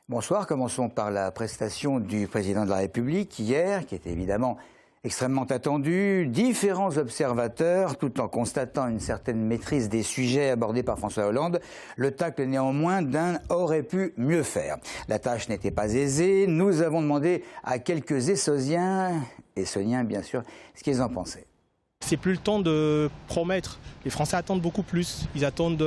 Bonsoir, commençons par la prestation du président de la République hier, qui était évidemment extrêmement attendue. Différents observateurs, tout en constatant une certaine maîtrise des sujets abordés par François Hollande, le tacle néanmoins d'un aurait pu mieux faire. La tâche n'était pas aisée. Nous avons demandé à quelques Essonniens bien sûr, ce qu'ils en pensaient. C'est plus le temps de promettre. Les Français attendent beaucoup plus. Ils attendent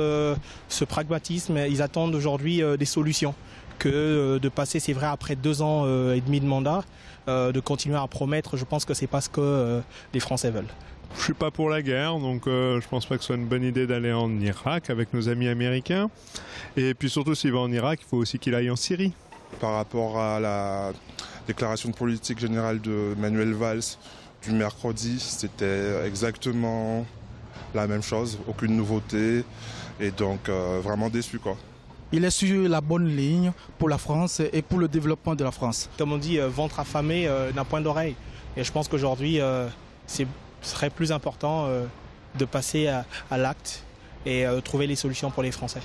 ce pragmatisme. Ils attendent aujourd'hui des solutions que de passer, c'est vrai, après 2 ans et demi de mandat, de continuer à promettre. Je pense que c'est pas ce que les Français veulent. Je suis pas pour la guerre, donc je pense pas que ce soit une bonne idée d'aller en Irak avec nos amis américains. Et puis surtout, s'il va en Irak, il faut aussi qu'il aille en Syrie. Par rapport à la déclaration de politique générale de Manuel Valls du mercredi, c'était exactement la même chose, aucune nouveauté, et donc vraiment déçu, quoi. Il est sur la bonne ligne pour la France et pour le développement de la France. Comme on dit, ventre affamé d'un point d'oreille. Et je pense qu'aujourd'hui, ce serait plus important de passer à l'acte et trouver les solutions pour les Français.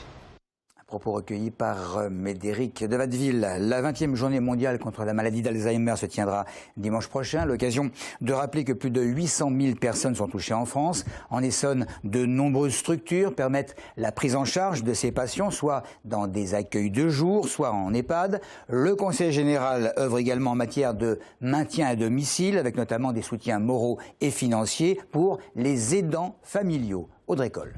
Propos recueillis par Médéric de Watteville. La 20e journée mondiale contre la maladie d'Alzheimer se tiendra dimanche prochain. L'occasion de rappeler que plus de 800 000 personnes sont touchées en France. En Essonne, de nombreuses structures permettent la prise en charge de ces patients, soit dans des accueils de jour, soit en EHPAD. Le Conseil général œuvre également en matière de maintien à domicile, avec notamment des soutiens moraux et financiers pour les aidants familiaux. Audrey Coll.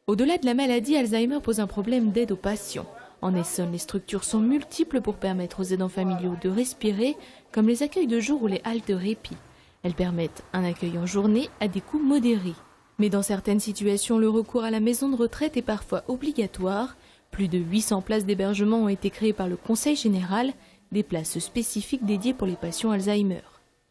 Au-delà de la maladie, Alzheimer pose un problème d'aide aux patients. En Essonne, les structures sont multiples pour permettre aux aidants familiaux de respirer, comme les accueils de jour ou les haltes de répit. Elles permettent un accueil en journée à des coûts modérés. Mais dans certaines situations, le recours à la maison de retraite est parfois obligatoire. Plus de 800 places d'hébergement ont été créées par le Conseil général, des places spécifiques dédiées pour les patients Alzheimer.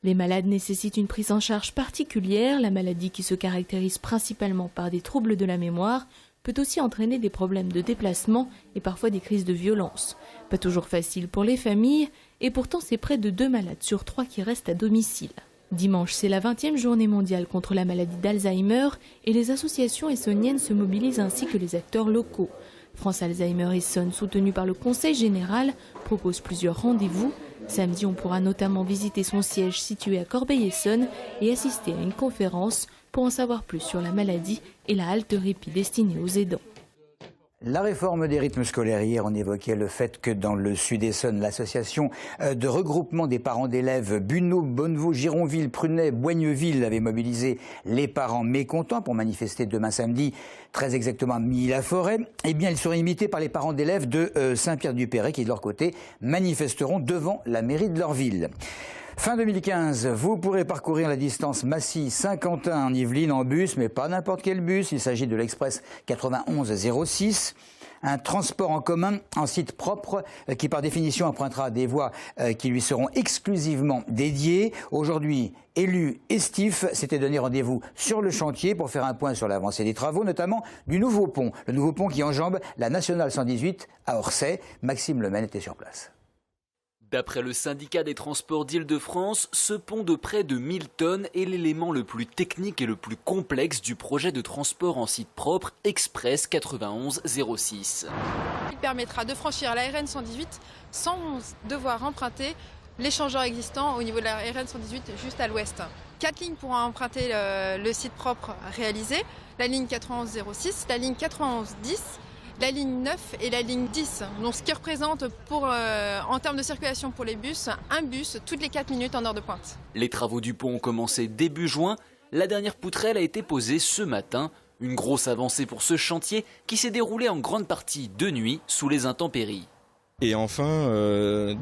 Les malades nécessitent une prise en charge particulière. La maladie, qui se caractérise principalement par des troubles de la mémoire, peut aussi entraîner des problèmes de déplacement et parfois des crises de violence. Pas toujours facile pour les familles, et pourtant c'est près de 2 malades sur 3 qui restent à domicile. Dimanche, c'est la 20e journée mondiale contre la maladie d'Alzheimer et les associations essonniennes se mobilisent ainsi que les acteurs locaux. France Alzheimer Essonne, soutenu par le Conseil général, propose plusieurs rendez-vous. Samedi, on pourra notamment visiter son siège situé à Corbeil-Essonnes et assister à une conférence pour en savoir plus sur la maladie et la halte répit destinée aux aidants. La réforme des rythmes scolaires, hier on évoquait le fait que dans le Sud-Essonne, l'association de regroupement des parents d'élèves Bunot, Bonnevaux, Gironville, Prunay, Boigneville avait mobilisé les parents mécontents pour manifester demain samedi, très exactement à Milly-la-Forêt. Eh bien, ils seraient imités par les parents d'élèves de Saint-Pierre-du-Perret qui, de leur côté, manifesteront devant la mairie de leur ville. Fin 2015, vous pourrez parcourir la distance Massy-Saint-Quentin en Yvelines en bus, mais pas n'importe quel bus. Il s'agit de l'Express 9106. Un transport en commun en site propre qui par définition empruntera des voies qui lui seront exclusivement dédiées. Aujourd'hui, élus et STIF s'étaient donné rendez-vous sur le chantier pour faire un point sur l'avancée des travaux, notamment du nouveau pont. Le nouveau pont qui enjambe la Nationale 118 à Orsay. Maxime Lemaine était sur place. D'après le syndicat des transports d'Île-de-France, ce pont de près de 1000 tonnes est l'élément le plus technique et le plus complexe du projet de transport en site propre Express 9106. Il permettra de franchir la RN 118 sans devoir emprunter l'échangeur existant au niveau de la RN 118 juste à l'ouest. 4 lignes pourront emprunter le site propre réalisé, la ligne 9106, la ligne 9110, la ligne 9 et la ligne 10. Donc, ce qui représente en termes de circulation pour les bus, un bus toutes les 4 minutes en heure de pointe. Les travaux du pont ont commencé début juin. La dernière poutrelle a été posée ce matin. Une grosse avancée pour ce chantier qui s'est déroulé en grande partie de nuit sous les intempéries. Et enfin,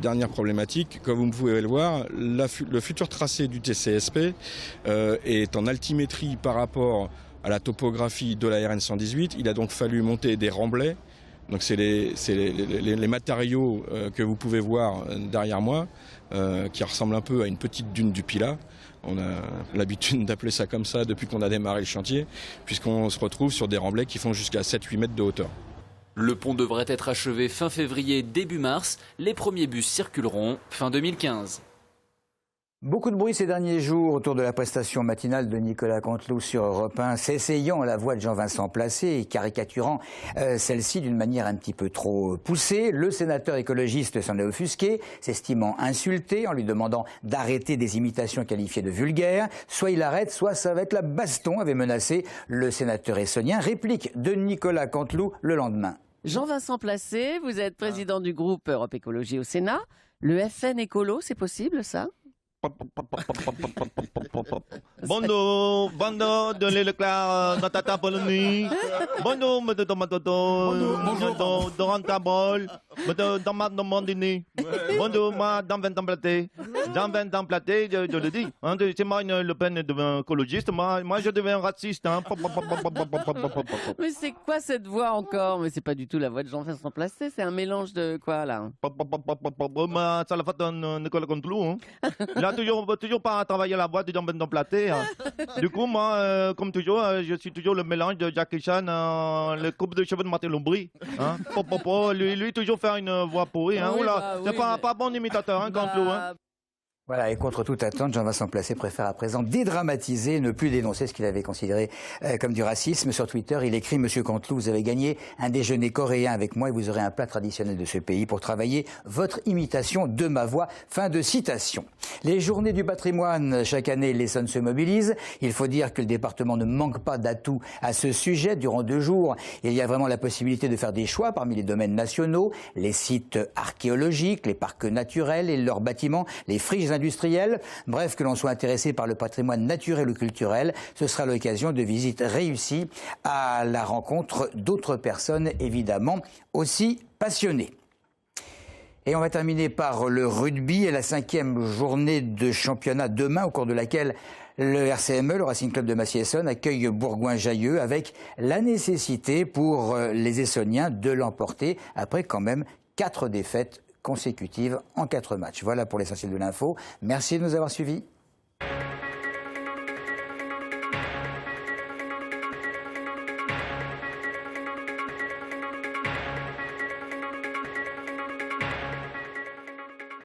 dernière problématique, comme vous pouvez le voir, le futur tracé du TCSP est en altimétrie par rapport à la topographie de la RN 118. Il a donc fallu monter des remblais. Donc c'est les matériaux que vous pouvez voir derrière moi, qui ressemblent un peu à une petite dune du Pilat. On a l'habitude d'appeler ça comme ça depuis qu'on a démarré le chantier, puisqu'on se retrouve sur des remblais qui font jusqu'à 7-8 mètres de hauteur. Le pont devrait être achevé fin février, début mars. Les premiers bus circuleront fin 2015. Beaucoup de bruit ces derniers jours autour de la prestation matinale de Nicolas Canteloup sur Europe 1, s'essayant à la voix de Jean-Vincent Placé et caricaturant celle-ci d'une manière un petit peu trop poussée. Le sénateur écologiste s'en est offusqué, s'estimant insulté en lui demandant d'arrêter des imitations qualifiées de vulgaires. Soit il arrête, soit ça va être la baston, avait menacé le sénateur essonien. Réplique de Nicolas Canteloup le lendemain. Jean-Vincent Placé, vous êtes président du groupe Europe Écologie au Sénat. Le FN écolo, c'est possible ça? Bonjour, bonjour, de l'éclair dans ta Polonie. Bonjour, de rentable, dans ma demandini. Bonjour, moi, dans 20 ans platé. Dans 20 ans platé, je le dis. C'est moi, Le Pen devient écologiste. Moi, je deviens raciste. Mais c'est quoi cette voix encore? Mais c'est pas du tout la voix de Jean-Vincent Placé, c'est un mélange de quoi là? Ça l'a fait Nicolas Canteloup. Là, toujours pas travailler la voix de Jean-Vincent Placé. Du coup, moi, comme toujours, je suis toujours le mélange de Jackie Chan, le couple de cheveux de Martin Lombry. Lui, toujours faire une voix pourrie. C'est pas bon imitateur, Canteloup. Voilà, et contre toute attente, Jean-Vincent Placé préfère à présent dédramatiser, ne plus dénoncer ce qu'il avait considéré comme du racisme. Sur Twitter, il écrit « Monsieur Canteloup, vous avez gagné un déjeuner coréen avec moi et vous aurez un plat traditionnel de ce pays pour travailler votre imitation de ma voix. » Fin de citation. Les journées du patrimoine, chaque année, l'Essonne se mobilise. Il faut dire que le département ne manque pas d'atouts à ce sujet. Durant 2 jours, il y a vraiment la possibilité de faire des choix parmi les domaines nationaux, les sites archéologiques, les parcs naturels et leurs bâtiments, les friches industriels. Bref, que l'on soit intéressé par le patrimoine naturel ou culturel, ce sera l'occasion de visites réussies à la rencontre d'autres personnes évidemment aussi passionnées. Et on va terminer par le rugby et la 5e journée de championnat demain, au cours de laquelle le RCME, le Racing Club de Massy-Essonne, accueille Bourgoin-Jallieu avec la nécessité pour les Essonniens de l'emporter après quand même 4 défaites consécutives en 4 matchs. Voilà pour l'essentiel de l'info. Merci de nous avoir suivis.